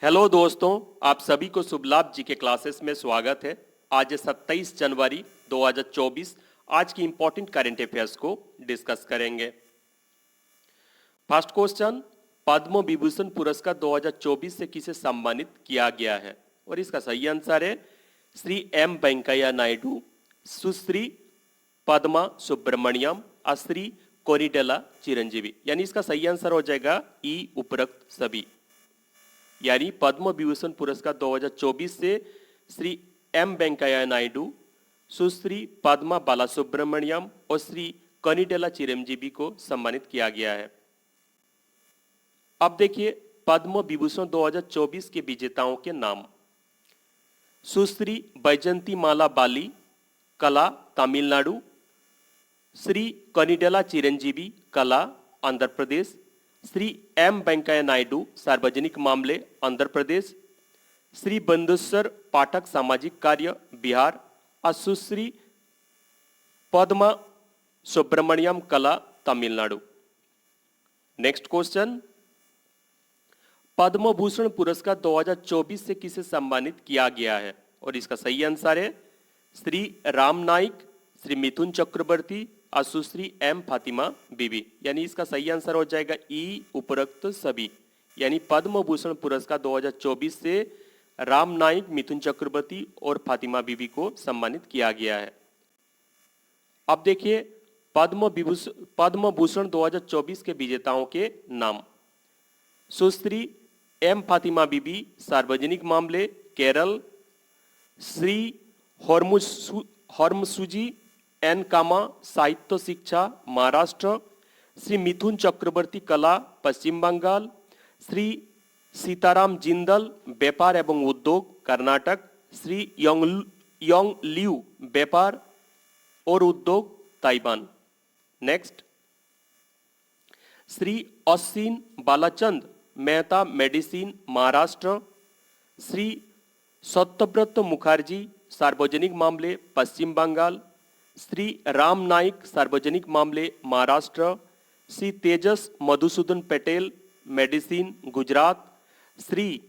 Hello दोस्तों, आप सभी को शुभ लाभ जी के क्लासेस में स्वागत है। आज 27 जनवरी 2024 आज की इंपॉर्टेंट करंट अफेयर्स को डिस्कस करेंगे। फर्स्ट क्वेश्चन, पद्म विभूषण पुरस्कार 2024 से किसे सम्मानित किया गया है? और इसका सही आंसर है श्री एम वेंकैया नायडू, सुश्री पद्मा सुब्रमण्यम और श्री कोनिडेला चिरंजीवी। यानी इसका सही आंसर हो जाएगा ई उपरोक्त सभी। यानी पद्म विभूषण पुरस्कार 2024 से श्री एम वेंकैया नायडू, सुश्री पद्मा बालासुब्रमण्यम और श्री कोनिडेला चिरंजीवी को सम्मानित किया गया है। अब देखिए पद्म विभूषण 2024 के विजेताओं के नाम। सुश्री बैजंती माला बाली, कला, तमिलनाडु। श्री कोनिडेला चिरंजीवी, कला, आंध्र प्रदेश। श्री एम वेंकैया नायडू, सार्वजनिक मामले, आंध्र प्रदेश। श्री बंदेश्वर पाठक, सामाजिक कार्य, बिहार। और सुश्री पद्मा सुब्रमण्यम, कला, तमिलनाडु। नेक्स्ट क्वेश्चन, पद्म भूषण पुरस्कार 2024 से किसे सम्मानित किया गया है? और इसका सही आंसर है श्री राम नाइक, श्री मिथुन चक्रवर्ती और सुश्री एम फातिमा बीबी। यानी इसका सही आंसर हो जाएगा ई उपरोक्त सभी। यानी पद्म भूषण पुरस्कार 2024 से राम नाइक, मिथुन चक्रवर्ती और फातिमा बीबी को सम्मानित किया गया है। अब देखिए पद्म भूषण 2024 के विजेताओं के नाम। सुश्री एम फातिमा बीबी, सार्वजनिक मामले, केरल। श्री हरमसुजी एन कामा, साहित्य शिक्षा, महाराष्ट्र। श्री मिथुन चक्रवर्ती, कला, पश्चिम बंगाल। श्री सीताराम जिंदल, व्यापार एवं उद्योग, कर्नाटक। श्री योंग लियू, व्यापार और उद्योग, Taiwan. Next, Shri Ashwin Balachand Mehta, medicine, Maharashtra. Shri Satyavrat Mukherjee, सार्वजनिक मामले, पश्चिम बंगाल। श्री राम नाइक, सार्वजनिक मामले, महाराष्ट्र। श्री तेजस मधुसूदन पटेल, मेडिसिन, गुजरात। श्री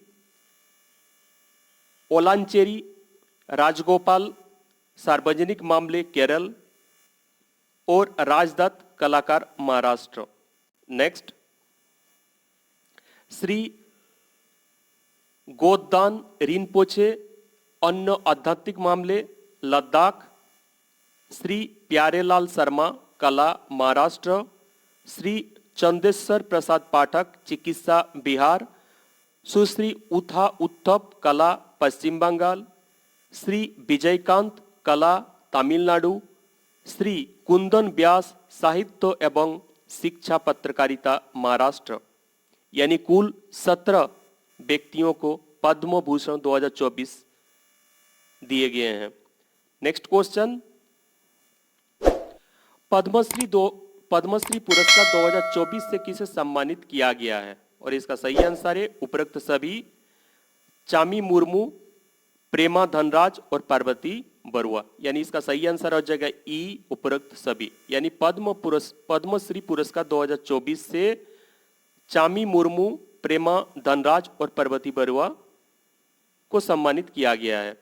ओलांचेरी राजगोपाल, सार्वजनिक मामले, केरल। और राजदत्त, कलाकार, महाराष्ट्र। नेक्स्ट, श्री गोदान रिनपोचे, अन्य आध्यात्मिक मामले, लद्दाख। श्री प्यारेलाल शर्मा, कला, महाराष्ट्र। श्री चंदेश्वर प्रसाद पाठक, चिकित्सा, बिहार। सुश्री उथा उत्थप, कला, पश्चिम बंगाल। श्री विजयकांत, कला, तमिलनाडु। श्री कुंदन व्यास, साहित्य एवं शिक्षा पत्रकारिता, महाराष्ट्र। यानी कुल 17 व्यक्तियों को पद्म भूषण 2024 दिए गए हैं। नेक्स्ट क्वेश्चन, पद्मश्री पुरस्कार 2024 से किसे सम्मानित किया गया है? और इसका सही आंसर है उपरोक्त सभी। चामी मुर्मू, प्रेमा धनराज और पार्वती बरुआ। यानी इसका सही आंसर हो जाएगा ई उपरोक्त सभी। यानी पद्मश्री पुरस्कार 2024 से चामी मुर्मू, प्रेमा धनराज और पार्वती बरुआ को सम्मानित किया गया है।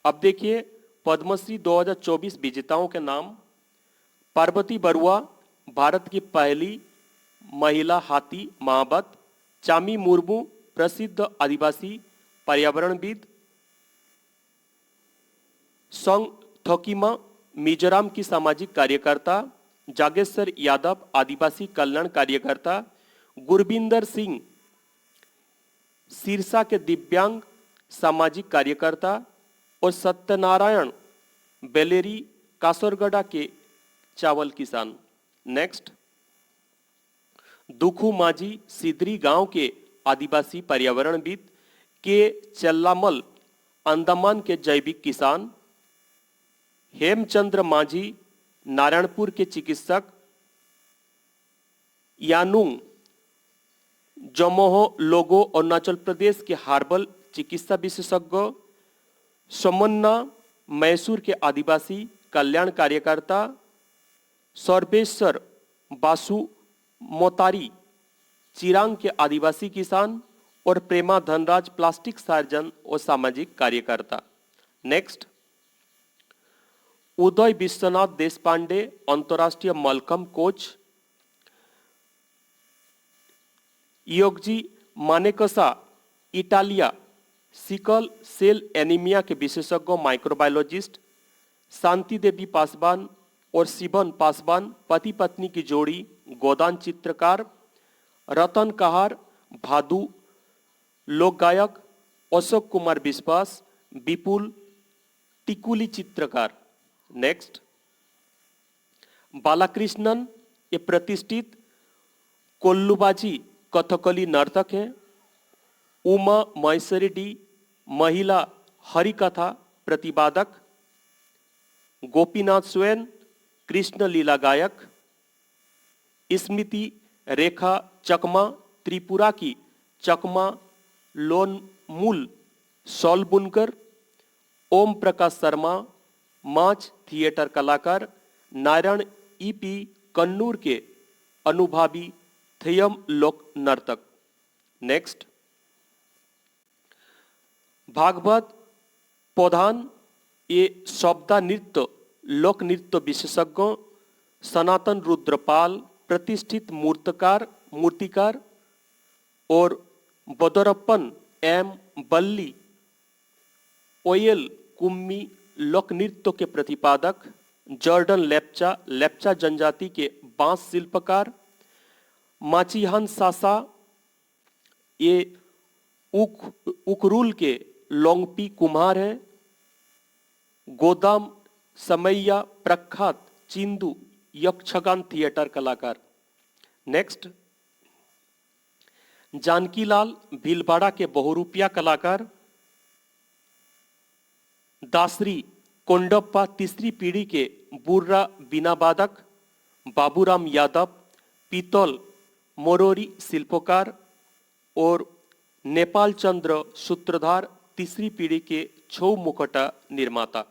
अब देखिए पद्मश्री 2024 विजेताओं के नाम। पार्वती बरुआ, भारत की पहली महिला हाथी महावत। चामी मुर्मू, प्रसिद्ध आदिवासी पर्यावरणविद। सोंग थोकिमा, मिजोरम की सामाजिक कार्यकर्ता। जागेश्वर यादव, आदिवासी कल्याण कार्यकर्ता। गुरबिंदर सिंह, सिरसा के दिव्यांग सामाजिक कार्यकर्ता। और सत्यनारायण बेलेरी, कासरगोड़ा के चावल किसान। नेक्स्ट, दुखू माझी, सिदरी गांव के आदिवासी पर्यावरणविद। के चल्लामल, अंडमान के जैविक किसान। हेमचंद्र माझी, नारायणपुर के चिकित्सक। यानुंग जमोह लोगो, अरुणाचल प्रदेश के हार्बल चिकित्सा विशेषज्ञ। सोमन्ना, मैसूर के आदिवासी कल्याण कार्यकर्ता। सर्वेश्वर बासु मोतारी, चिरांग के आदिवासी किसान। और प्रेमा धनराज प्लास्टिक सर्जन और सामाजिक कार्यकर्ता। नेक्स्ट, उदय विश्वनाथ देशपांडे अंतर्राष्ट्रीय मलखंब कोच। योगजी Maneksha Italia sickle cell anaemia के विशेषज्ञ माइक्रोबायोलॉजिस्ट। शांति देवी पासवान और शिवन पासवान पति पत्नी की जोड़ी गोदान चित्रकार। रतन कहार भादु लोक गायक। अशोक कुमार विश्वास विपुल टिकुली चित्रकार। नेक्स्ट, बालाकृष्णन ये प्रतिष्ठित कोल्लुबाजी कथकली नर्तक हैं। उमा महेश्वरी डी महिला हरिकथा प्रतिपादक। गोपीनाथ स्वयं कृष्ण लीला गायक। स्मृति रेखा चकमा त्रिपुरा की चकमा लोन मूल शॉल बुनकर। ओम प्रकाश शर्मा माच थिएटर कलाकार। नारायण ईपी कन्नूर के अनुभवी थयम लोक नर्तक। नेक्स्ट, भागवत प्रधान ये शब्दा नृत्य लोक नृत्य विशेषज्ञ। सनातन रुद्रपाल प्रतिष्ठित मूर्तिकार और बदरप्पन एम बल्ली ओयल कुम्मी लोक नृत्य के प्रतिपादक। जॉर्डन लेप्चा जनजाति के बांस शिल्पकार। माचिहान सासा ये उकरूल के लोंगपी कुम्हार हैं। गोदाम समैया प्रख्यात चिंदू यक्षगान थिएटर कलाकार। नेक्स्ट, जानकीलाल भीलवाड़ा के बहुरूपिया कलाकार। दासरी कोंडप्पा तीसरी पीढ़ी के बुर्रा बीना वादक। बाबूराम यादव पीतल मोरोरी शिल्पकार और नेपाल चंद्र सूत्रधार तीसरी पीढ़ी के छौ मुखटा निर्माता।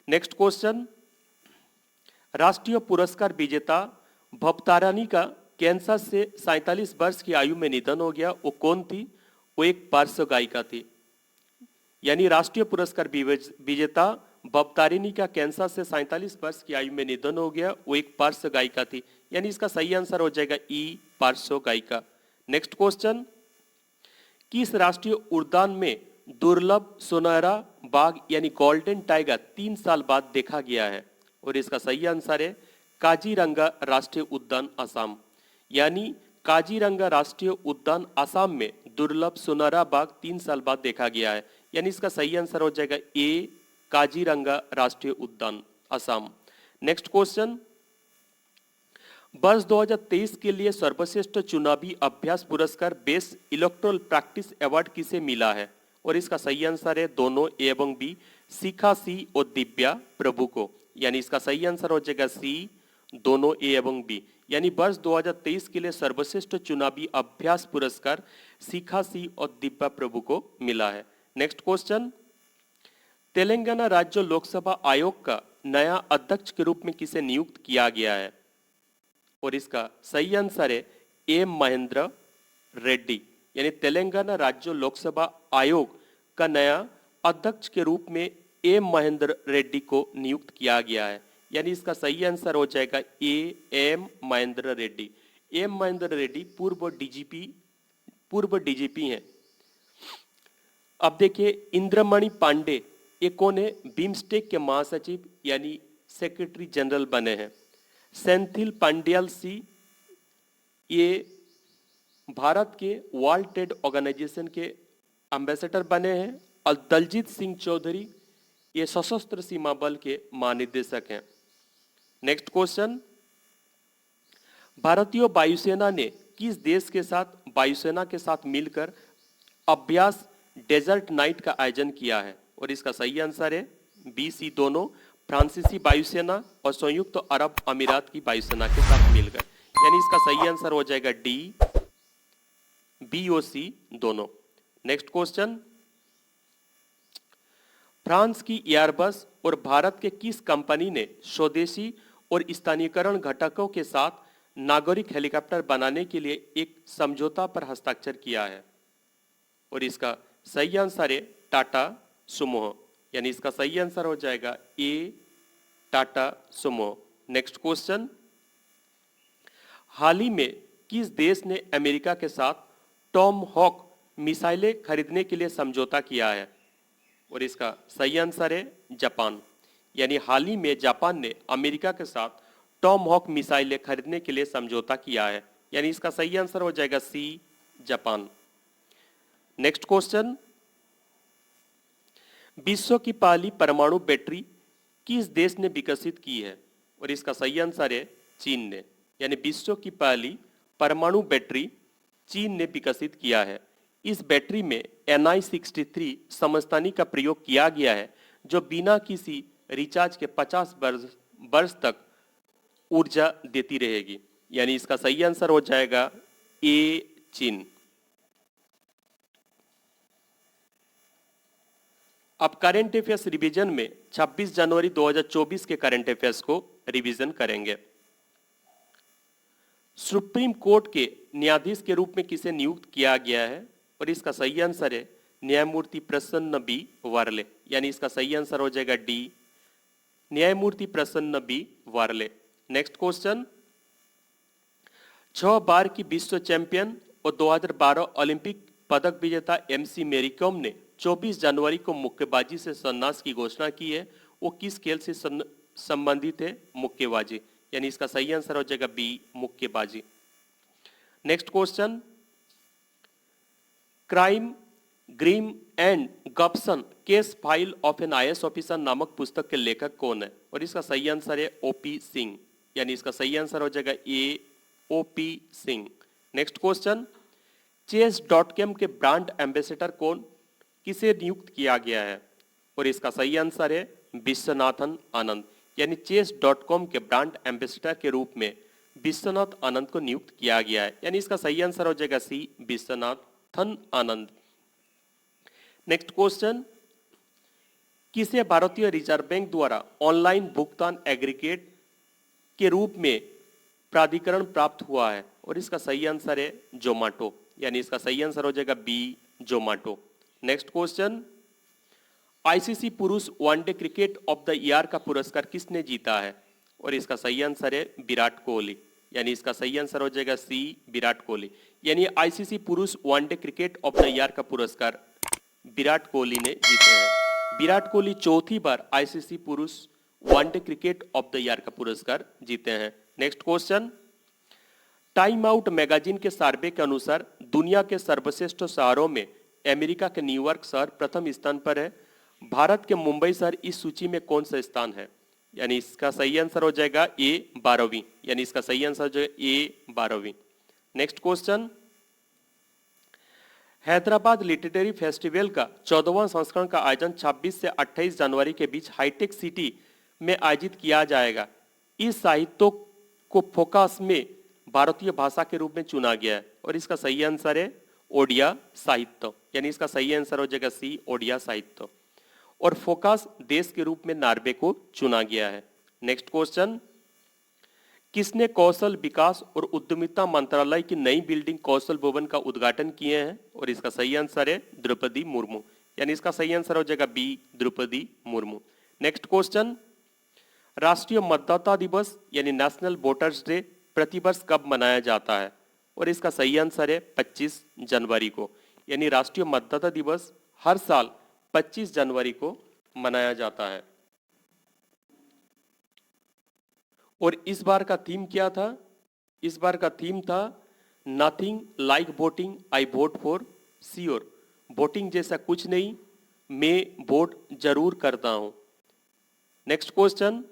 नेक्स्ट क्वेश्चन, राष्ट्रीय पुरस्कार विजेता भवतारिणी का कैंसर से 47 वर्ष की आयु में निधन हो गया, वो कौन थी? वो एक पार्श्व गायिका थी। यानी राष्ट्रीय पुरस्कार विजेता भवतारिणी का कैंसर से 47 वर्ष की आयु में निधन हो गया, वो एक पार्श्व गायिका थी। यानी इसका सही आंसर हो जाएगा ई पार्श्व गायिका। नेक्स्ट क्वेश्चन, किस राष्ट्रीय उद्यान में दुर्लभ सुनहरा बाघ यानी गोल्डन टाइगर 3 साल बाद देखा गया है? और इसका सही आंसर है काजीरंगा राष्ट्रीय उद्यान असम। यानी काजीरंगा राष्ट्रीय उद्यान असम में दुर्लभ सुनहरा बाघ 3 साल बाद देखा गया है। यानी इसका सही आंसर हो जाएगा ए काजीरंगा राष्ट्रीय उद्यान असम। नेक्स्ट क्वेश्चन, वर्ष 2023 के लिए सर्वश्रेष्ठ चुनावी अभ्यास पुरस्कार बेस्ट इलेक्टोरल प्रैक्टिस अवार्ड किसे मिला है? और इसका सही आंसर है दोनों ए एवं बी, शिखा सी और दिव्या प्रभु को। यानी इसका सही आंसर हो जाएगा सी दोनों ए एवं बी। यानी वर्ष 2023 के लिए सर्वश्रेष्ठ चुनावी अभ्यास पुरस्कार शिखा सी और दिव्या प्रभु को मिला है। नेक्स्ट क्वेश्चन, तेलंगाना राज्य लोकसभा आयोग का नया अध्यक्ष के रूप में किसे नियुक्त किया गया है? और इसका सही आंसर है एम महेंद्र रेड्डी। यानी तेलंगाना राज्य लोकसभा आयोग का नया अध्यक्ष के रूप में एम महेंद्र रेड्डी को नियुक्त किया गया है। यानी इसका सही आंसर हो जाएगा A M Mahendra Reddy. M Mahendra Reddy पूर्व डीजीपी हैं। अब देखिए इंद्रमणि पांडे ये कौन है? बिम्स्टेक के महासचिव यानी सेक्रेटरी जनरल बने हैं। सेंथिल पांड्याल सी ये भारत के वर्ल्ड ट्रेड ऑर्गेनाइजेशन के एम्बेसडर बने हैं। और दलजीत सिंह चौधरी ये सशस्त्र सीमा बल के महानिदेशक हैं। नेक्स्ट क्वेश्चन, भारतीय वायुसेना ने किस देश के साथ वायुसेना के साथ मिलकर अभ्यास डेजर्ट नाइट का आयोजन किया है? और इसका सही आंसर है बी सी दोनों, फ्रांसीसी वायुसेना और संयुक्त अरब अमीरात की वायुसेना के साथ मिलकर। यानी इसका सही आंसर हो जाएगा डी बी ओ सी दोनों। नेक्स्ट क्वेश्चन, फ्रांस की एयरबस और भारत के किस कंपनी ने स्वदेशी और स्थानीयकरण घटकों के साथ नागरिक हेलीकॉप्टर बनाने के लिए एक समझौता पर हस्ताक्षर किया है? और इसका सही आंसर है टाटा सुमो, यानी इसका सही आंसर हो जाएगा ए टाटा सुमो। नेक्स्ट क्वेश्चन, हाल ही में किस देश ने अमेरिका के साथ टॉम हॉक मिसाइलें खरीदने के लिए समझौता किया है? और इसका सही आंसर है जापान, यानी हाल ही में जापान ने अमेरिका के साथ टॉम हॉक मिसाइलें खरीदने के लिए समझौता किया है, यानी इसका सही आंसर हो जाएगा सी जापान। नेक्स्ट क्वेश्चन, विश्व की पहली परमाणु बैटरी किस देश ने विकसित की है? और इसका सही आंसर है चीन ने, यानी विश्व की पहली परमाणु बैटरी चीन ने विकसित किया है। इस बैटरी में Ni63 समस्थानी का प्रयोग किया गया है, जो बिना किसी रिचार्ज के 50 वर्ष तक ऊर्जा देती रहेगी, यानी इसका सही आंसर हो जाएगा ए चीन। अब करंट अफेयर्स रिवीजन में 26 जनवरी 2024 के करंट अफेयर्स को रिवीजन करेंगे। सुप्रीम कोर्ट के न्यायाधीश के रूप में किसे नियुक्त किया गया है? और इसका सही आंसर है न्यायमूर्ति प्रसन्न बी वार्ले, यानी इसका सही आंसर हो जाएगा डी न्यायमूर्ति प्रसन्न बी वार्ले। नेक्स्ट क्वेश्चन, 6 बार की विश्व चैंपियन और 2012 ओलंपिक पदक विजेता एमसी मैरी कॉम ने 24 जनवरी को मुक्केबाजी से संन्यास की घोषणा की है। वो किस खेल से संबंधित है? मुक्केबाजी, यानी इसका सही आंसर हो जाएगा बी मुक्केबाजी। Next question, crime grime and gumption case file of an IAS officer नामक पुस्तक के लेखक कौन है? और इसका सही आंसर है ओपी सिंह, यानी इसका सही आंसर हो जाएगा A OP Singh. Next question, chess.com के ब्रांड एम्बेसडर कौन किसे नियुक्त किया गया है? और इसका सही आंसर है विश्वनाथन आनंद, यानी chess.com के ब्रांड एम्बेसडर के रूप में विश्वनाथ आनंद को नियुक्त किया गया है, यानी इसका सही आंसर हो जाएगा सी विश्वनाथन आनंद। नेक्स्ट क्वेश्चन, किसे भारतीय रिजर्व बैंक द्वारा ऑनलाइन भुगतान एग्रीगेट के रूप में प्राधिकरण प्राप्त हुआ है? और इसका सही आंसर है जोमेटो, यानी इसका सही आंसर हो जाएगा B Zomato. Next question, ICC पुरुष one day cricket of the year का पुरस्कार किसने जीता है? और इसका सही आंसर है विराट कोहली, यानी इसका सही आंसर हो जाएगा सी विराट कोहली, यानी आईसीसी पुरुष one day cricket of the year का पुरस्कार विराट कोहली ने जीते हैं। विराट कोहली चौथी बार आईसीसी पुरुष one day cricket of the year का पुरस्कार जीते हैं। Next question, time out magazine के सर्वे के अनुसार दुनिया के सर्वश्रेष्ठ शहरों में अमेरिका के न्यूयॉर्क शहर प्रथम स्थान पर है। भारत के मुंबई शहर इस सूची में कौन सा स्थान है? यानी इसका सही आंसर हो जाएगा ए 12वीं, यानी इसका सही आंसर जो है ए 12वीं। Next question, Hyderabad literary festival का 14वां संस्करण का आयोजन 26 से 28 जनवरी के बीच हाईटेक सिटी में आयोजित किया जाएगा। इस साहित्य को फोकस में भारतीय भाषा के रूप में चुना गया है, और इसका सही आंसर है ओडिया साहित्य, यानी इसका सही आंसर हो जाएगा सी ओडिया साहित्य, और फोकस देश के रूप में नॉर्वे को चुना गया है। नेक्स्ट क्वेश्चन, किसने कौशल विकास और उद्यमिता मंत्रालय की नई बिल्डिंग कौशल भवन का उद्घाटन किए हैं? और इसका सही आंसर है द्रौपदी मुर्मू, यानी इसका सही आंसर हो जाएगा B Draupadi Murmu. Next question, राष्ट्रीय मतदाता दिवस यानी नेशनल वोटर्स डे प्रतिवर्ष कब मनाया जाता है? और इसका सही आंसर है 25 जनवरी को, यानी राष्ट्रीय मतदाता दिवस हर साल 25 जनवरी को मनाया जाता है। और इस बार का थीम क्या था? इस बार का थीम था nothing like voting, I vote for sure. Voting जैसा कुछ नहीं, मैं वोट जरूर करता हूं। नेक्स्ट क्वेश्चन,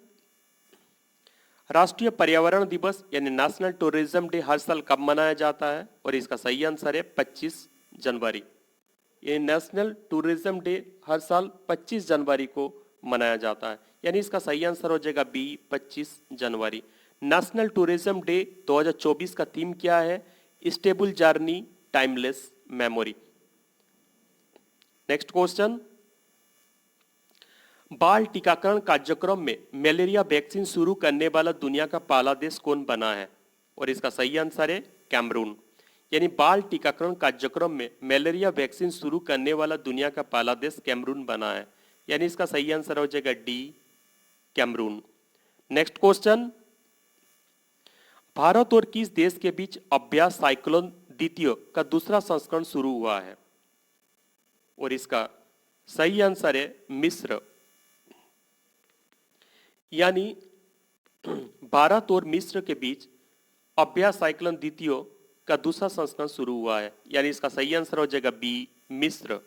राष्ट्रीय पर्यावरण दिवस यानी नेशनल टूरिज्म डे हर साल कब मनाया जाता है? और इसका सही आंसर है 25 जनवरी। ये नेशनल टूरिज्म डे हर साल 25 जनवरी को मनाया जाता है, यानी इसका सही आंसर हो जाएगा बी 25 जनवरी। नेशनल टूरिज्म डे 2024 का थीम क्या है? Stable journey, timeless memory. Next question, बाल टीकाकरण कार्यक्रम में मलेरिया वैक्सीन शुरू करने वाला दुनिया का पहला देश कौन बना है? और इसका सही आंसर है कैमरून। यानी बाल टीकाकरण कार्यक्रम में मलेरिया वैक्सीन शुरू करने वाला दुनिया का पहला देश कैमरून बना है। यानी इसका सही आंसर हो जाएगा D, Cameroon. Next question, Bharat और किस देश के बीच अभ्यास साइक्लोन द्वितीय का दूसरा संस्करण शुरू हुआ है? और इसका सही आंसर है मिस्र। यानी भारत और मिस्र के बीच अभ्यास साइक्लोन द्वितीय का दूसरा संस्करण शुरू हुआ है। यानी इसका सही आंसर हो जाएगा बी, मिस्र।